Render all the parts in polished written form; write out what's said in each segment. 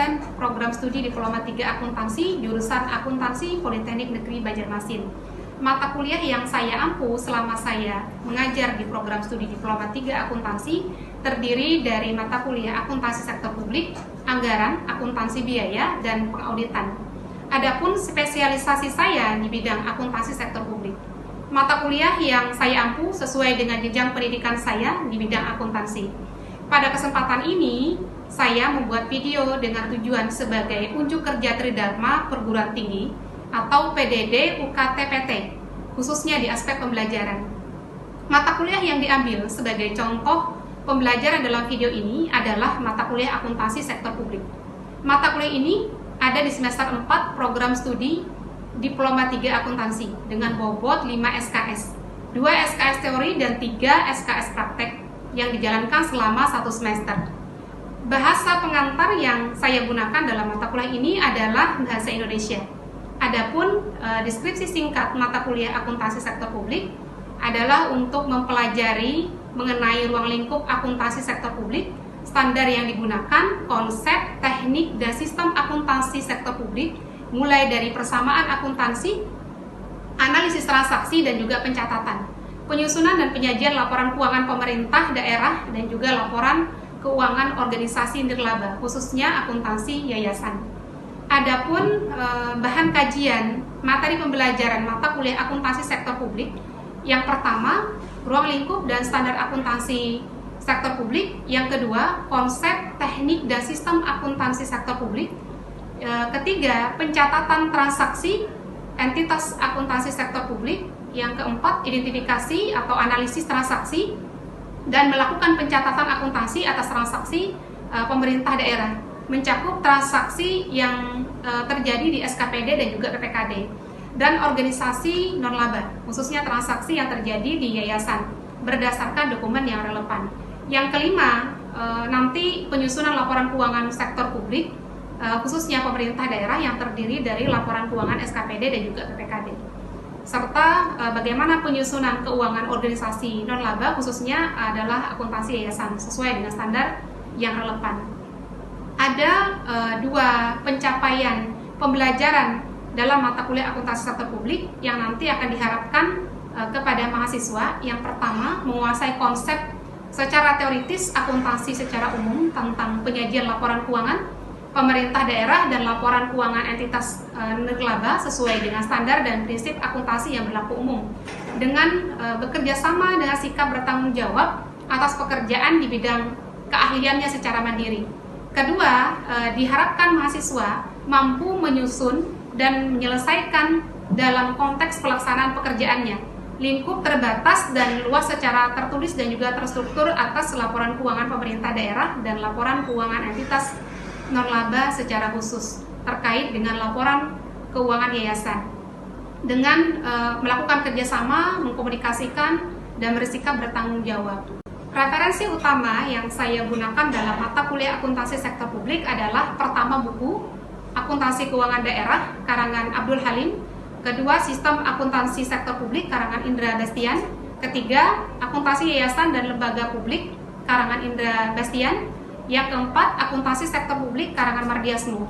dosen program studi Diploma 3 Akuntansi, jurusan Akuntansi Politeknik Negeri Banjarmasin. Mata kuliah yang saya ampu selama saya mengajar di program studi Diploma 3 Akuntansi terdiri dari mata kuliah Akuntansi Sektor Publik, Anggaran, Akuntansi Biaya, dan Pengauditan. Adapun spesialisasi saya di bidang akuntansi sektor publik. Mata kuliah yang saya ampu sesuai dengan jenjang pendidikan saya di bidang akuntansi. Pada kesempatan ini, saya membuat video dengan tujuan sebagai unjuk kerja Tridharma Perguruan Tinggi atau PDD UKT-PT, khususnya di aspek pembelajaran. Mata kuliah yang diambil sebagai contoh pembelajaran dalam video ini adalah mata kuliah akuntansi sektor publik. Mata kuliah ini ada di semester 4 program studi Diploma 3 Akuntansi dengan bobot 5 SKS, 2 SKS teori dan 3 SKS praktek yang dijalankan selama 1 semester. Bahasa pengantar yang saya gunakan dalam mata kuliah ini adalah bahasa Indonesia. Adapun deskripsi singkat mata kuliah akuntansi sektor publik adalah untuk mempelajari mengenai ruang lingkup akuntansi sektor publik, standar yang digunakan, konsep, teknik, dan sistem akuntansi sektor publik, mulai dari persamaan akuntansi, analisis transaksi, dan juga pencatatan, penyusunan dan penyajian laporan keuangan pemerintah daerah, dan juga laporan keuangan organisasi nirlaba, khususnya akuntansi yayasan. Adapun bahan kajian materi pembelajaran mata kuliah akuntansi sektor publik, yang pertama, ruang lingkup dan standar akuntansi sektor publik. Yang kedua, konsep, teknik, dan sistem akuntansi sektor publik. Ketiga, pencatatan transaksi entitas akuntansi sektor publik. Yang keempat, identifikasi atau analisis transaksi dan melakukan pencatatan akuntansi atas transaksi pemerintah daerah, mencakup transaksi yang terjadi di SKPD dan juga PPKD, dan organisasi non-laba, khususnya transaksi yang terjadi di yayasan berdasarkan dokumen yang relevan. Yang kelima, nanti penyusunan laporan keuangan sektor publik, khususnya pemerintah daerah yang terdiri dari laporan keuangan SKPD dan juga PPKD, serta bagaimana penyusunan keuangan organisasi non-laba, khususnya adalah akuntansi yayasan sesuai dengan standar yang relevan. Ada dua pencapaian pembelajaran dalam mata kuliah akuntansi sektor publik yang nanti akan diharapkan kepada mahasiswa. Yang pertama, menguasai konsep secara teoritis akuntansi secara umum tentang penyajian laporan keuangan pemerintah daerah dan laporan keuangan entitas nirlaba sesuai dengan standar dan prinsip akuntansi yang berlaku umum, dengan bekerja sama dengan sikap bertanggung jawab atas pekerjaan di bidang keahliannya secara mandiri. Kedua, diharapkan mahasiswa mampu menyusun dan menyelesaikan dalam konteks pelaksanaan pekerjaannya lingkup terbatas dan luas secara tertulis dan juga terstruktur atas laporan keuangan pemerintah daerah dan laporan keuangan entitas non-laba secara khusus terkait dengan laporan keuangan yayasan, dengan melakukan kerjasama, mengkomunikasikan, dan bersikap bertanggung jawab. Referensi utama yang saya gunakan dalam mata kuliah akuntansi sektor publik adalah pertama, buku Akuntansi Keuangan Daerah karangan Abdul Halim. Kedua, Sistem Akuntansi Sektor Publik karangan Indra Bastian. Ketiga, Akuntansi Yayasan dan Lembaga Publik karangan Indra Bastian. Yang keempat, Akuntansi Sektor Publik karangan Mardiasmo.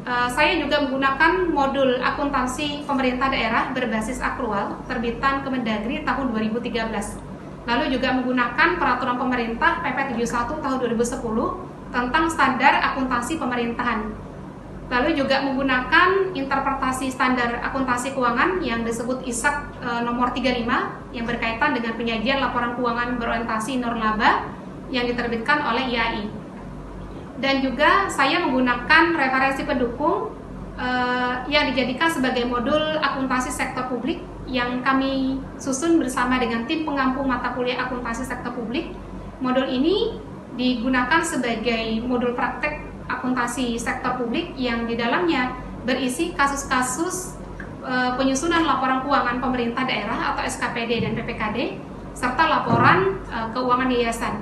Saya juga menggunakan modul akuntansi pemerintah daerah berbasis akrual terbitan Kemendagri tahun 2013. Lalu juga menggunakan peraturan pemerintah PP 71 tahun 2010 tentang standar akuntansi pemerintahan. Lalu juga menggunakan interpretasi standar akuntansi keuangan yang disebut ISAK nomor 35 yang berkaitan dengan penyajian laporan keuangan berorientasi nirlaba yang diterbitkan oleh IAI. Dan juga saya menggunakan referensi pendukung yang dijadikan sebagai modul akuntansi sektor publik yang kami susun bersama dengan tim pengampu mata kuliah akuntansi sektor publik. Modul ini digunakan sebagai modul praktek akuntansi sektor publik yang di dalamnya berisi kasus-kasus penyusunan laporan keuangan pemerintah daerah atau SKPD dan PPKD serta laporan keuangan yayasan.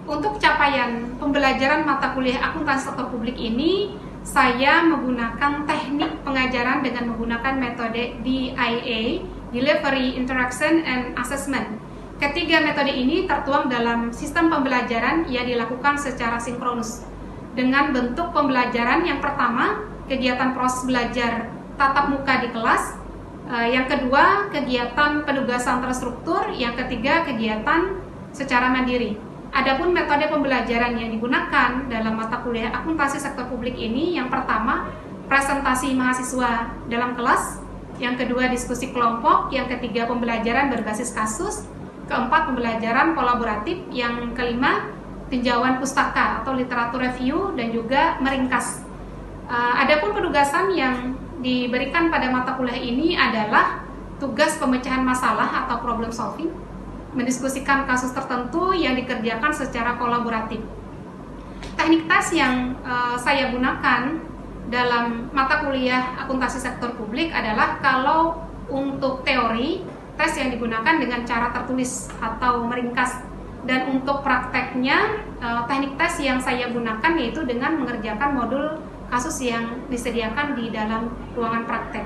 Untuk capaian pembelajaran mata kuliah akuntansi sektor publik ini, saya menggunakan teknik pengajaran dengan menggunakan metode DIA, Delivery, Interaction, and Assessment. Ketiga metode ini tertuang dalam sistem pembelajaran yang dilakukan secara sinkronus. dengan bentuk pembelajaran yang pertama, kegiatan proses belajar tatap muka di kelas, yang kedua, kegiatan penugasan terstruktur, yang ketiga, kegiatan secara mandiri. Adapun metode pembelajaran yang digunakan dalam mata kuliah akuntansi sektor publik ini, yang pertama, presentasi mahasiswa dalam kelas, yang kedua, diskusi kelompok, yang ketiga, pembelajaran berbasis kasus, keempat, pembelajaran kolaboratif, yang kelima, tinjauan pustaka atau literatur review, dan juga meringkas. Adapun penugasan yang diberikan pada mata kuliah ini adalah tugas pemecahan masalah atau problem solving, mendiskusikan kasus tertentu yang dikerjakan secara kolaboratif. Teknik tes yang saya gunakan dalam mata kuliah akuntansi sektor publik adalah, kalau untuk teori, tes yang digunakan dengan cara tertulis atau meringkas, dan untuk prakteknya teknik tes yang saya gunakan yaitu dengan mengerjakan modul kasus yang disediakan di dalam ruangan praktek.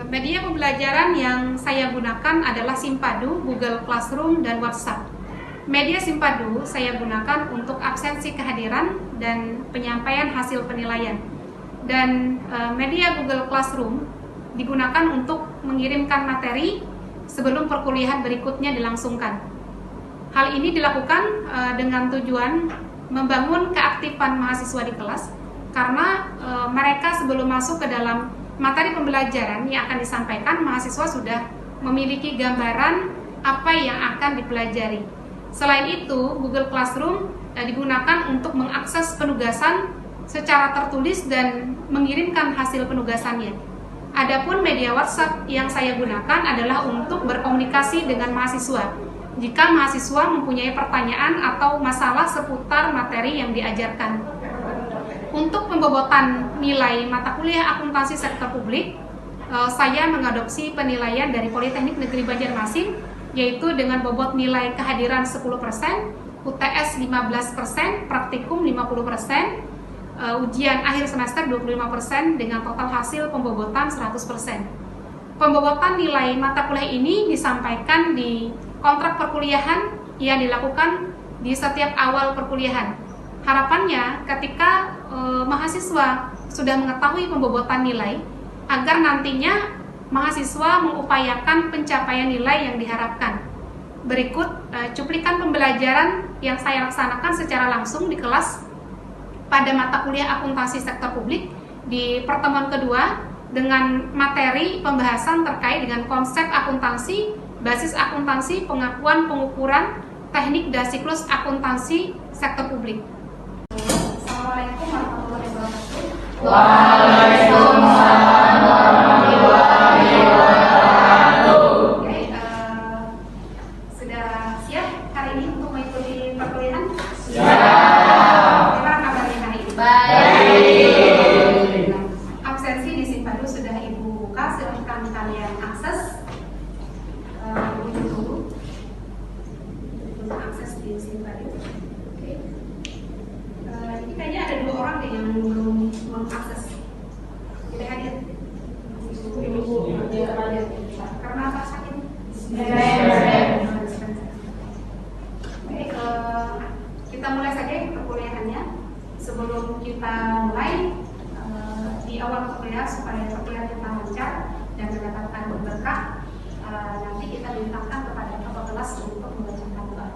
Media pembelajaran yang saya gunakan adalah Simpadu, Google Classroom, dan WhatsApp. Media Simpadu saya gunakan untuk absensi kehadiran dan penyampaian hasil penilaian. Dan media Google Classroom digunakan untuk mengirimkan materi sebelum perkuliahan berikutnya dilangsungkan. Hal ini dilakukan dengan tujuan membangun keaktifan mahasiswa di kelas, karena mereka sebelum masuk ke dalam materi pembelajaran yang akan disampaikan, mahasiswa sudah memiliki gambaran apa yang akan dipelajari. Selain itu, Google Classroom digunakan untuk mengakses penugasan secara tertulis dan mengirimkan hasil penugasannya. Adapun media WhatsApp yang saya gunakan adalah untuk berkomunikasi dengan mahasiswa jika mahasiswa mempunyai pertanyaan atau masalah seputar materi yang diajarkan. Untuk pembobotan nilai mata kuliah akuntansi sektor publik, saya mengadopsi penilaian dari Politeknik Negeri Banjarmasin, yaitu dengan bobot nilai kehadiran 10%, UTS 15%, praktikum 50%, ujian akhir semester 25%, dengan total hasil pembobotan 100%. Pembobotan nilai mata kuliah ini disampaikan di kontrak perkuliahan yang dilakukan di setiap awal perkuliahan. Harapannya ketika mahasiswa sudah mengetahui pembobotan nilai, agar nantinya mahasiswa mengupayakan pencapaian nilai yang diharapkan. Berikut cuplikan pembelajaran yang saya laksanakan secara langsung di kelas pada mata kuliah akuntansi sektor publik di pertemuan kedua dengan materi pembahasan terkait dengan konsep akuntansi, basis akuntansi, pengakuan, pengukuran, teknik dan siklus akuntansi sektor publik. Assalamualaikum warahmatullahi wabarakatuh. Waalaikumsalam warahmatullahi wabarakatuh. Oke, sudah siap hari ini untuk mengikuti perkuliahan? Siap. Gimana kabarnya hari ini? Baik. Absensi di Simpadu sudah Ibu buka, silahkan kalian akses. Untuk akses di Simpadu. Oke. Ini kayaknya ada 2 orang deh yang belum mengakses. Tidak hadir. Karena apa sakit? Baik, kita mulai saja perkuliahannya. Sebelum kita mulai, di awal perkuliahan supaya perkuliahan kita lancar dan mendapatkan berkah, nanti kita dimintakan kepada ketua kelas untuk membacakan doa.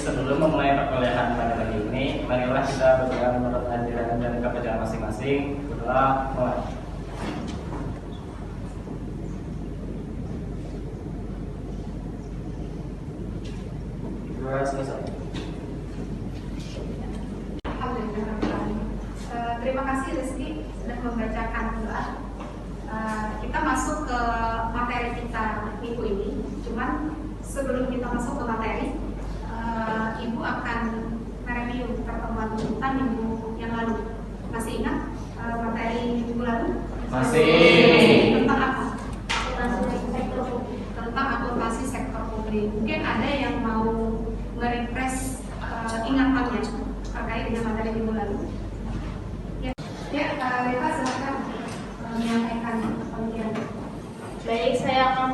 Sebelum memulai perkuliahan pada pagi ini, marilah kita berdoa menurut ajaran dan kepercayaan masing-masing. Berdoa mulai. Doa selesai. Alhamdulillah. Terima kasih Rizky sudah membacakan doa. Kita masuk ke materi kita minggu ini. Cuman sebelum kita masuk ke materi, Ibu akan mereview pertemuan kita minggu yang lalu. Masih ingat materi minggu lalu? Masih. Tentang apa? Tentang akuntansi sektor publik. Mungkin ada yang mau merefresh ingatannya terkait dengan materi minggu lalu. Ya, Reva silakan menyampaikan penelitian. Baik, saya akan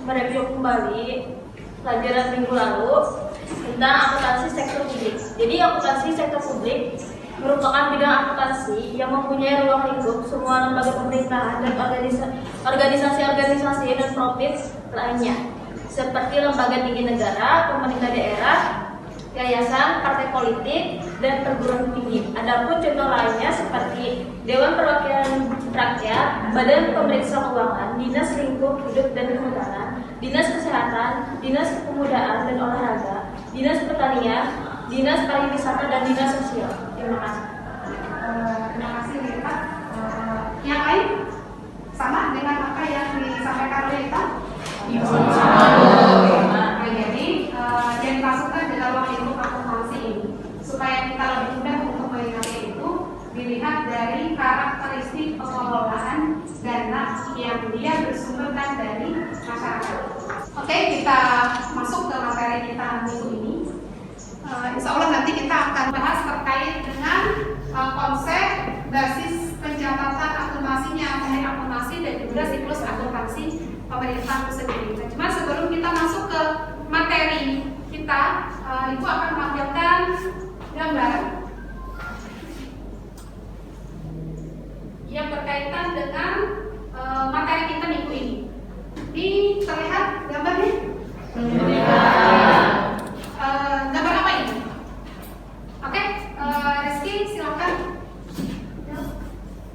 mereview kembali pelajaran minggu lalu tentang akuntansi sektor publik. Jadi akuntansi sektor publik merupakan bidang akuntansi yang mempunyai ruang lingkup semua lembaga pemerintahan dan organisasi-organisasi dan profit lainnya, seperti lembaga tinggi negara, pemerintah daerah, yayasan, partai politik, dan perguruan tinggi. Adapun contoh lainnya seperti Dewan Perwakilan Rakyat, Badan Pemeriksa Keuangan, Dinas Lingkup Hidup dan Kehutanan, Dinas Kesehatan, Dinas Kepemudaan dan Olahraga, Dinas Pertanian, Dinas Pariwisata, dan Dinas Sosial. Terima kasih. Terima kasih Rita. Yang lain sama dengan apa yang disampaikan oleh Rita? Jadi yang dimasukkan dalam ruang lingkup akuntansi ini supaya kita lebih mudah untuk mengingatnya itu dilihat dari karakteristik pengelolaan dana yang dia bersumberkan dari masyarakat. Oke, kita masuk ke materi kita minggu ini. Insya Allah nanti kita akan bahas terkait dengan konsep basis pencatatan akuntansinya, teknik akuntansi dan juga siklus akuntansi pemerintah itu sendiri. Nah, cuma sebelum kita masuk ke materi kita, Ibu akan menampilkan gambar yang berkaitan dengan materi kita minggu ini. Ini terlihat gambarnya? Gambar apa ini? Oke, Rizky silakan.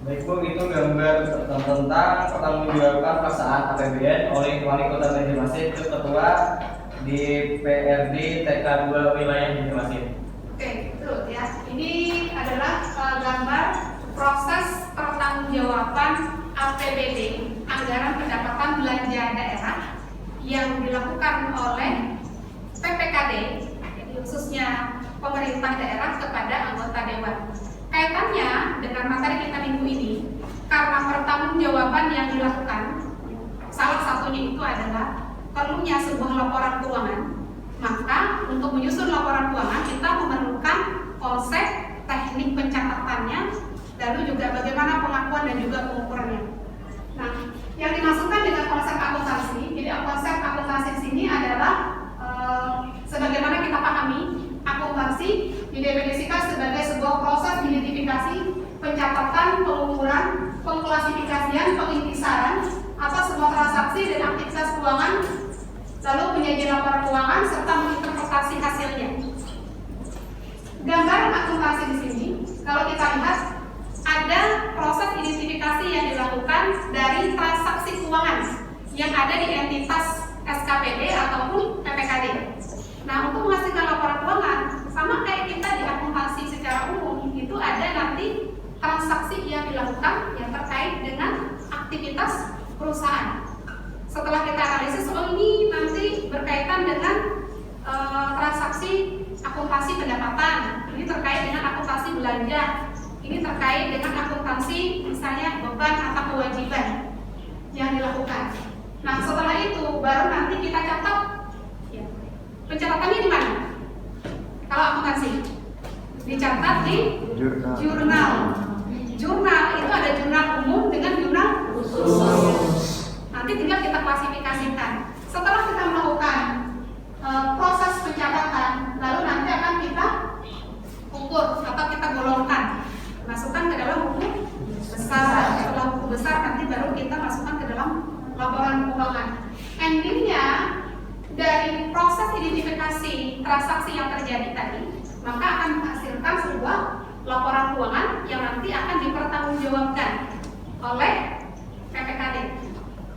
Baik Bu, itu gambar tentang pertanggungjawaban pelaksanaan APBN oleh Wali Kota Banjarmasin ke Ketua di PRD TK2 wilayah Banjarmasin. Oke, betul ya. Ini adalah gambar proses pertanggungjawaban APBD, anggaran pendapatan belanja daerah, yang dilakukan oleh PPKD, jadi khususnya pemerintah daerah kepada anggota dewan. Kaitannya dengan materi kita minggu ini, karena pertanggungjawaban yang dilakukan, salah satunya itu adalah perlunya sebuah laporan keuangan. Maka untuk menyusun laporan keuangan kita memerlukan konsep teknik pencatatannya, lalu juga bagaimana pengakuan dan juga pengukurannya. Nah, yang dimasukkan dengan konsep akuntansi, jadi konsep akuntansi di sini adalah sebagaimana kita pahami, akuntansi didefinisikan sebagai sebuah proses identifikasi, pencatatan, pengukuran, pengklasifikasian, pengintisaran atas semua transaksi dan aktivitas keuangan, lalu penyajian laporan keuangan serta menginterpretasi hasilnya. Gambaran akuntansi di sini, kalau kita lihat ada proses identifikasi yang dilakukan dari transaksi keuangan yang ada di entitas SKPD ataupun PPKD. Nah, untuk menghasilkan laporan keuangan, sama kayak kita di akuntansi secara umum, itu ada nanti transaksi yang dilakukan yang terkait dengan aktivitas perusahaan. Setelah kita analisis, oh ini nanti berkaitan dengan transaksi akuntansi pendapatan, ini terkait dengan akuntansi belanja, ini terkait dengan akuntansi misalnya beban atau kewajiban yang dilakukan. Nah, setelah itu baru nanti kita catat. Ya. Pencatatannya di mana? Kalau akuntansi dicatat di jurnal. Jurnal itu ada jurnal umum dengan jurnal khusus. Nanti tinggal kita klasifikasikan. Setelah kita melakukan proses pencatatan, lalu nanti akan kita ukur atau kita golongkan, masukkan ke dalam buku besar. Setelah buku besar nanti baru kita masukkan ke dalam laporan keuangan. Endingnya dari proses identifikasi transaksi yang terjadi tadi, maka akan menghasilkan sebuah laporan keuangan yang nanti akan dipertanggungjawabkan oleh PPKD.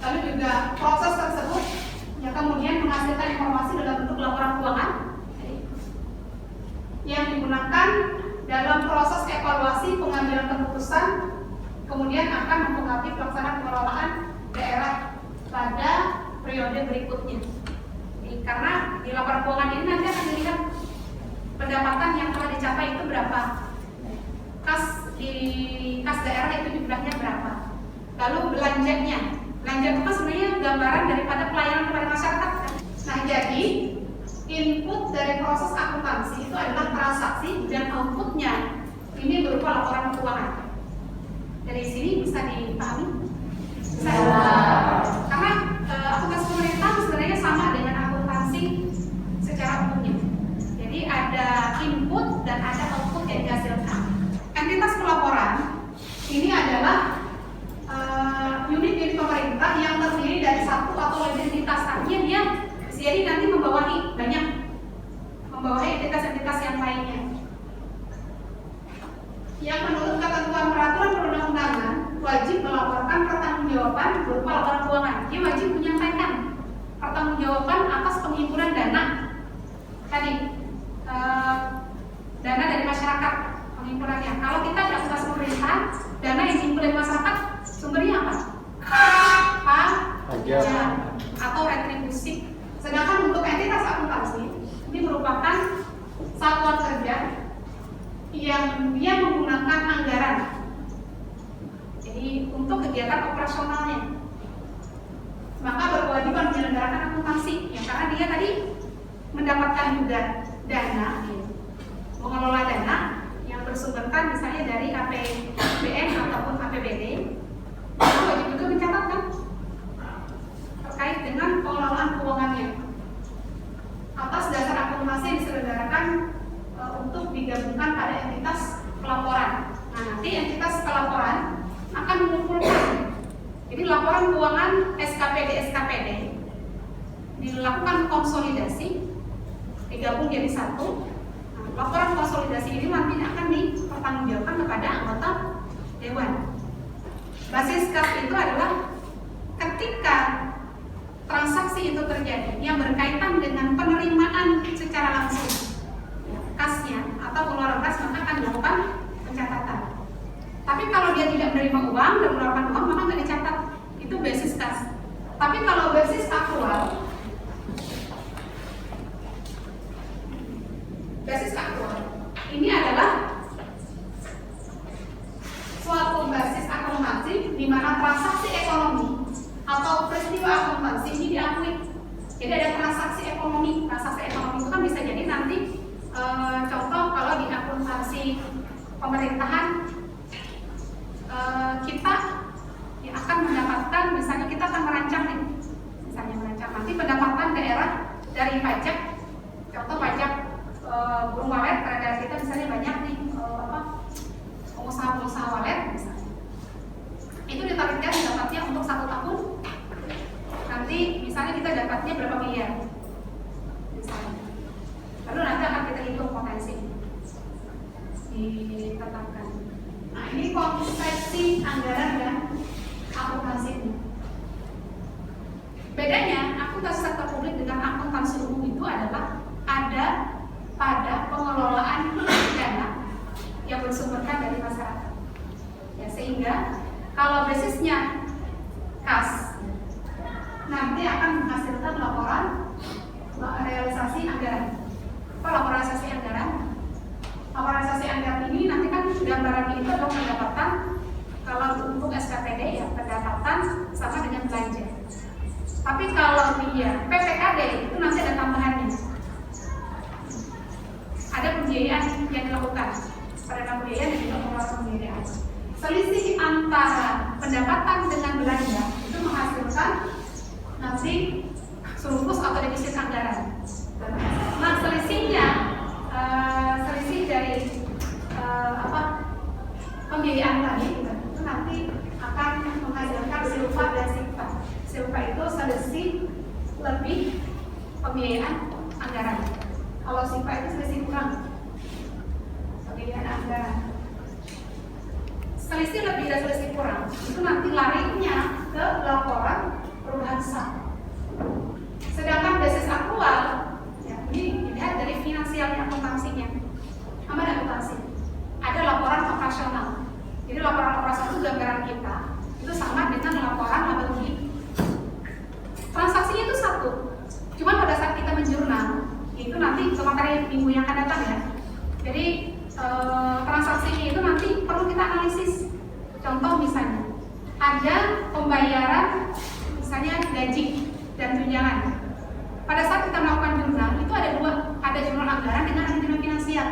Lalu juga proses tersebut yang kemudian menghasilkan informasi dalam bentuk laporan keuangan yang digunakan dalam proses evaluasi pengambilan keputusan, kemudian akan mempengaruhi pelaksanaan pengelolaan daerah pada periode berikutnya. Karena di laporan keuangan ini nanti akan dilihat pendapatan yang telah dicapai itu berapa, kas di kas daerah itu jumlahnya berapa, lalu belanjanya. Belanja itu kan sebenarnya gambaran daripada pelayanan kepada masyarakat kan? Nah, jadi input dari proses akuntansi itu adalah transaksi dan outputnya ini berupa laporan keuangan. Dari sini bisa dipahami? Bisa karena akuntansi pemerintah sebenarnya sama dengan akuntansi secara umumnya. Ya. atau retribusi. Sedangkan untuk entitas akuntansi ini merupakan satuan kerja yang dia menggunakan anggaran. Jadi untuk kegiatan operasionalnya, maka berkewajiban menyelenggarakan akuntansi, ya karena dia tadi mendapatkan juga dana, mengelola dana yang bersumberkan misalnya dari APBN ataupun APBD, maka wajib juga mencatatkan terkait dengan pengelolaan keuangannya. Atas dasar akuntansi yang diselenggarakan untuk digabungkan pada entitas pelaporan. Nah, nanti entitas pelaporan akan mengumpulkan. Jadi laporan keuangan SKPD dilakukan konsolidasi, digabung jadi satu. Nah, laporan konsolidasi ini nanti akan dipertanggungjawabkan kepada anggota dewan. Basis kas itu adalah ketika transaksi itu terjadi yang berkaitan dengan penerimaan secara langsung kasnya atau pengeluaran kas, maka akan dilakukan pencatatan. Tapi kalau dia tidak menerima uang dan mengeluarkan uang, maka nggak dicatat. Itu basis kas. Tapi kalau basis aktual, ini adalah suatu basis akuntansi di mana transaksi ekonomi atau peristiwa akuntansi ini diakui. Jadi ada transaksi ekonomi. Transaksi ekonomi itu kan bisa jadi nanti contoh kalau di akuntansi pemerintahan kita ya akan mendapatkan, misalnya kita akan merancang nanti pendapatan daerah dari pajak, contoh pajak burung walet, karena daerah kita misalnya banyak nih pengusaha walet misalnya, itu ditargetkan dapatnya untuk 1 tahun nanti misalnya kita dapatnya berapa miliar misalnya, lalu nanti akan kita hitung potensi ditetapkan. Nah, ini konsepsi anggaran dan akuntansi. Bedanya akuntansi sektor publik dengan akuntansi umum itu adalah ada pada pengelolaan dana yang bersumberkan dari masyarakat. Ya, sehingga kalau basisnya kas, nanti akan menghasilkan laporan realisasi anggaran. Apa laporan realisasi anggaran? Realisasi anggaran ini nanti kan gambaran itu adalah pendapatan. Kalau untuk SKPD ya pendapatan sama dengan belanja. Tapi kalau dia PPKD itu nanti ada tambahannya. Ada pembiayaan yang dilakukan pada pembiayaan dan juga pengeluaran pembiayaan. Selisih antara pendapatan dengan belanja itu menghasilkan nanti surplus atau defisit anggaran. Nah, selisihnya selisih dari pembiayaan tadi itu nanti akan menghasilkan silpa dan sikpa. Silpa itu selisih lebih pembiayaan anggaran. Kalau sikpa itu selisih kurang pembiayaan anggaran. Selisih lebih dan selisih kurang itu nanti larinya ke laporan perubahan sah. Sedangkan basis aktual ya, ini dilihat dari finansialnya akuntansinya. Apa akuntansi? Ada laporan operasional. Jadi laporan operasional itu gambaran kita itu sama dengan laporan laba rugi. Transaksinya itu satu. Cuman pada saat kita menjurnal itu nanti ke materi minggu yang akan datang ya. Jadi transaksinya itu nanti perlu kita analisis. Contoh misalnya ada pembayaran misalnya gaji dan tunjangan. Pada saat kita melakukan jurnal itu ada dua, ada jurnal anggaran dengan jurnal finansial.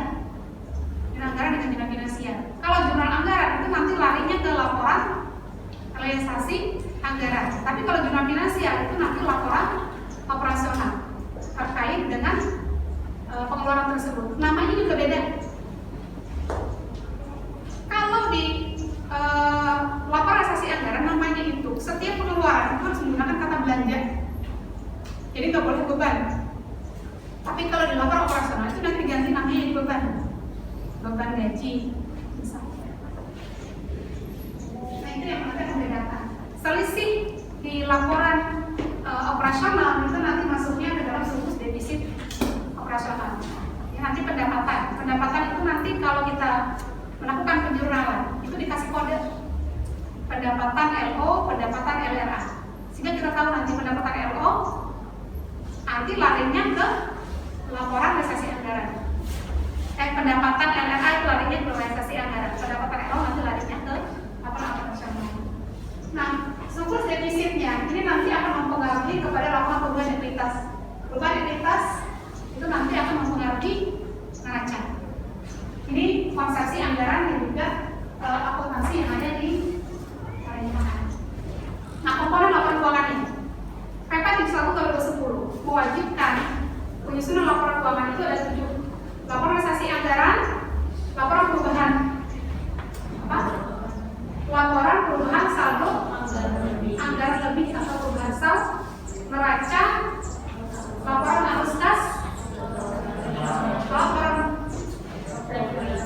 Jurnal anggaran dengan jurnal finansial. Kalau jurnal anggaran itu nanti larinya ke laporan realisasi anggaran. Tapi kalau jurnal finansial itu nanti laporan operasional terkait dengan pengeluaran tersebut. Namanya juga beda. Kalau di laporan realisasi anggaran namanya itu setiap pengeluaran itu harus menggunakan kata belanja. Jadi nggak boleh beban. Tapi kalau di laporan operasional itu nanti diganti namanya jadi beban. Beban gaji misalnya. Nah, itu yang akan membedakan. Selisih di laporan operasional itu nanti masuknya ke dalam surplus defisit operasional. Ya, nanti pendapatan itu nanti kalau kita melakukan penjurnalan itu dikasih kode pendapatan LO, pendapatan LRA. Sehingga kita tahu nanti pendapatan LO nanti larinya ke laporan realisasi anggaran. Pendapatan LRA itu larinya ke realisasi anggaran. Pendapatan LO nanti larinya ke laporan operasional. Nah, surplus defisitnya ini nanti akan mempengaruhi kepada laporan perubahan ekuitas. Perubahan ekuitas itu nanti akan mempengaruhi neraca. Ini konsepsi anggaran dan juga akuntansi yang ada di pemerintahan. Nah, komponen laporan keuangan ini, PP 1 tahun 2010 mewajibkan penyusunan laporan keuangan itu ada 7. Laporan realisasi anggaran, laporan perubahan laporan perubahan saldo anggaran lebih atau perubahan saldo, neraca, laporan arus kas, laporan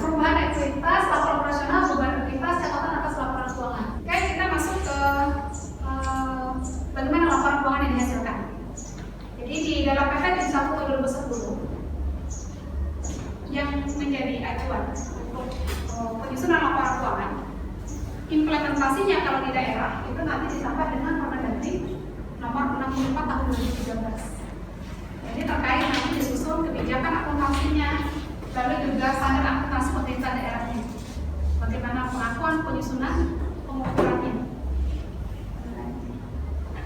perubahan ekuitas, laporan operasional, perubahan ekuitas, catatan atas laporan keuangan. Oke, kita masuk ke bagaimana laporan keuangan yang dihasilkan. Jadi di dalam PP 1 tahun 2010 yang menjadi acuan untuk penyusunan laporan keuangan, implementasinya kalau di daerah itu nanti ditambah dengan Permendagri nomor 64 tahun 2013. Jadi terkait nanti disusun kebijakan akuntansinya, lalu juga standar akuntansi pemerintah daerahnya, bagaimana pengakuan, penyusunan, pengukurannya.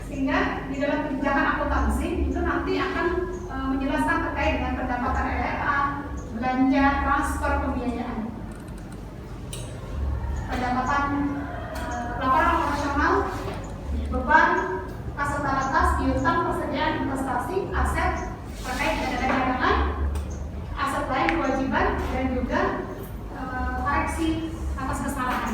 Sehingga di dalam kebijakan akuntansi itu nanti akan menjelaskan terkait dengan pendapatan LRA, belanja, transfer, pembiayaan, pendapatan laporan operasional, beban, kas totalitas, piutang, persediaan investasi, aset terkait dengan cadangan, aset lain kewajiban, dan juga koreksi atas kesalahan.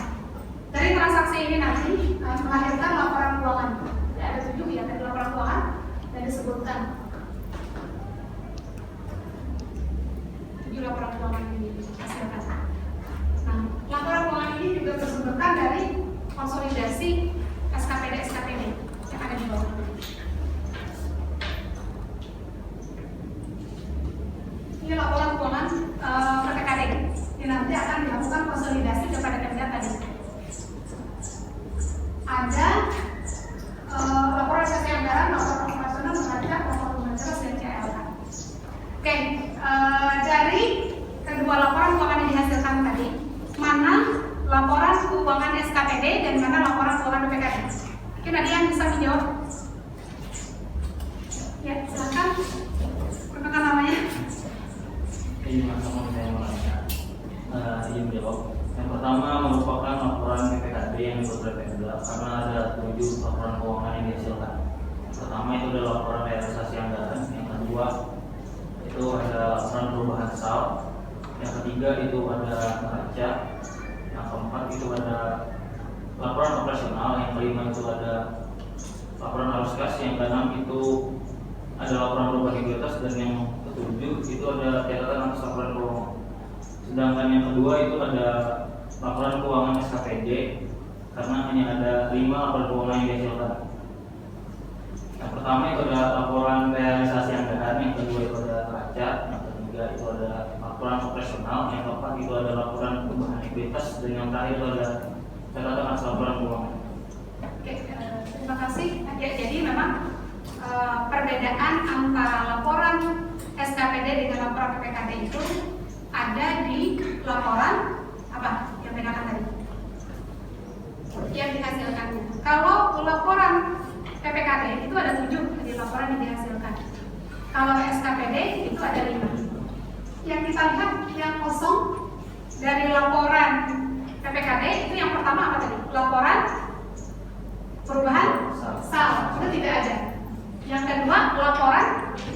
Dari transaksi ini nanti melahirkan laporan keuangan. Ya, ada 7 ya dari laporan keuangan dan disebutkan 7 laporan keuangan ini dihasilkan. Nah, laporan keuangan ini juga bersumberkan dari konsolidasi SKPD yang ada di bawah. Ini laporan keuangan PPKD. Ini nanti akan dilakukan konsolidasi kepada Pemda tadi. Ada laporan realisasi anggaran, laporan operasional, neraca, laporan pembayaran, dan CLK. Oke, dari kedua laporan keuangan yang dihasilkan tadi, mana laporan keuangan SKPD dan mana laporan keuangan PPKD? Mungkin ada yang bisa menjawab? Ya, silakan. Perkenalkan namanya. Ini sama saya mau nanya. Izin jawab. Yang pertama merupakan laporan PPKD yang dibuat oleh Pemda karena ada 7 laporan keuangan yang dihasilkan. Yang pertama itu adalah laporan realisasi anggaran, yang kedua itu ada laporan perubahan saldo, yang ketiga itu ada neraca, yang keempat itu ada laporan operasional, yang kelima itu ada laporan arus kas, yang keenam itu ada laporan perubahan ekuitas, dan yang ketujuh itu ada catatan atas laporan keuangan. Sedangkan yang kedua itu ada laporan keuangan SKPD karena hanya ada 5 laporan keuangan yang dihasilkan. Yang pertama itu ada laporan realisasi anggaran, yang kedua itu ada neraca, yang ketiga itu ada laporan operasional, yang keempat itu ada laporan perubahan ekuitas, dan yang terakhir itu ada catatan atas laporan keuangan. Oke, terima kasih. Jadi memang perbedaan antara laporan SKPD dengan laporan PPKD itu ada di laporan apa yang bedakan tadi? Yang dihasilkannya. Kalau laporan PPKD itu ada 7 di laporan yang dihasilkan. Kalau SKPD itu ada 5. Yang kita lihat yang kosong dari laporan PPKD itu yang pertama apa tadi? Laporan perubahan saldo itu tidak ada. Yang kedua laporan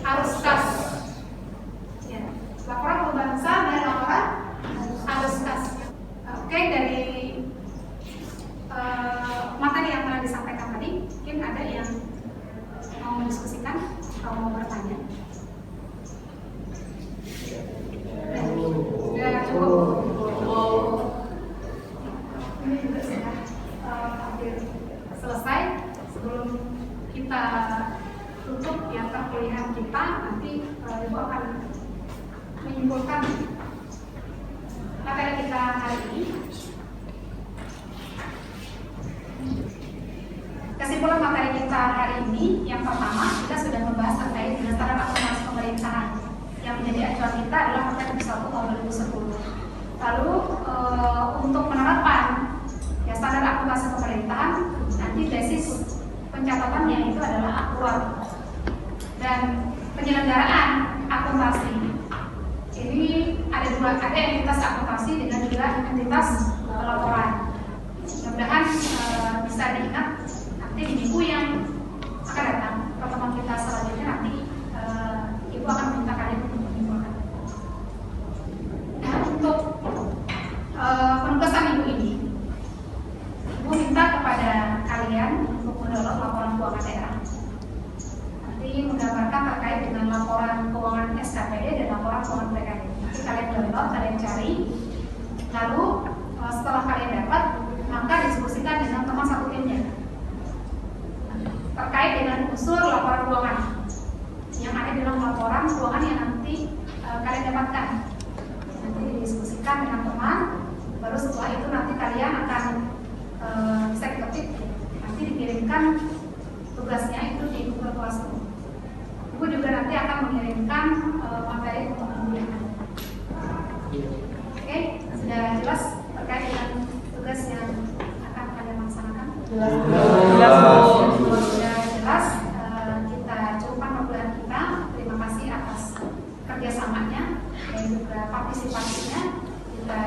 arus kas. Ya, laporan perubahan saldo dan laporan arus kas. Oke, dari materi yang telah disampaikan tadi, mungkin ada yang mau mendiskusikan atau mau bertanya? Ya, cukup. Ini juga sudah hampir selesai. Sebelum kita tutup ya perkuliahan kita, nanti Ibu akan menyimpulkan materi kita hari ini. Kesimpulan materi kita pemerintahan hari ini, yang pertama kita sudah membahas terkait dengan standar akuntansi pemerintahan. Yang menjadi acuan kita adalah Perpres 1 tahun 2010. Lalu untuk penerapan ya standar akuntansi pemerintahan, nanti basis pencatatannya itu adalah akurat. Dan penyelenggaraan akuntansi ini ada entitas akuntansi dengan juga entitas laporan. Mudah-mudahan bisa diingat nanti di minggu yang akan datang pertemuan kita selanjutnya nanti Ibu akan meminta kalian untuk menyimpulkan. Nah, untuk penugasan Ibu ini, Ibu minta kepada kalian untuk mendownload laporan keuangan daerah. Nanti menggambarkan terkait dengan laporan keuangan SKPD dan laporan keuangan PKD. Nanti kalian download, kalian cari. Lalu setelah kalian dapat, maka diskusikan dengan teman satu timnya terkait dengan unsur laporan keuangan yang ada dalam laporan keuangan yang nanti kalian dapatkan. Nanti didiskusikan dengan teman, baru setelah itu nanti kalian akan bisa diketik, nanti dikirimkan tugasnya itu di Google Classroom. Ibu juga nanti akan mengirimkan materi untuk menggunakan. Oke, sudah jelas terkait dengan tugas yang akan kalian laksanakan? Sudah jelas, kita cukupkan obrolan kita. Terima kasih atas kerjasamanya dan juga partisipasinya. Kita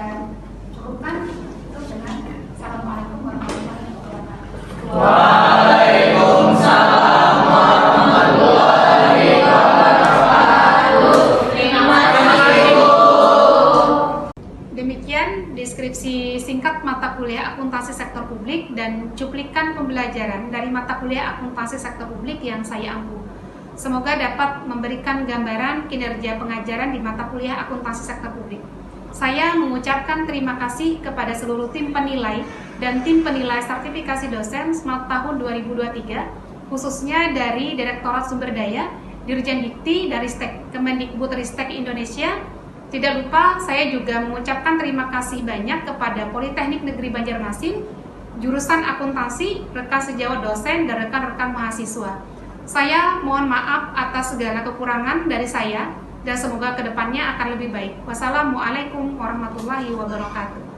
cukupkan itu dengan Assalamualaikum warahmatullahi wabarakatuh. Waalaikumsalam warahmatullahi wabarakatuh. Terima kasih. Demikian deskripsi singkat mata kuliah akuntansi sektor publik dan cuplikan pembelajaran dari mata kuliah akuntansi sektor publik yang saya ampu. Semoga dapat memberikan gambaran kinerja pengajaran di mata kuliah akuntansi sektor publik. Saya mengucapkan terima kasih kepada seluruh tim penilai dan tim penilai sertifikasi dosen SMART tahun 2023, khususnya dari Direktorat Sumber Daya, Dirjen Dikti dari Kemendikbudristek Indonesia. Tidak lupa saya juga mengucapkan terima kasih banyak kepada Politeknik Negeri Banjarmasin, jurusan akuntansi, rekan sejawat dosen, dan rekan-rekan mahasiswa. Saya mohon maaf atas segala kekurangan dari saya dan semoga kedepannya akan lebih baik. Wassalamualaikum warahmatullahi wabarakatuh.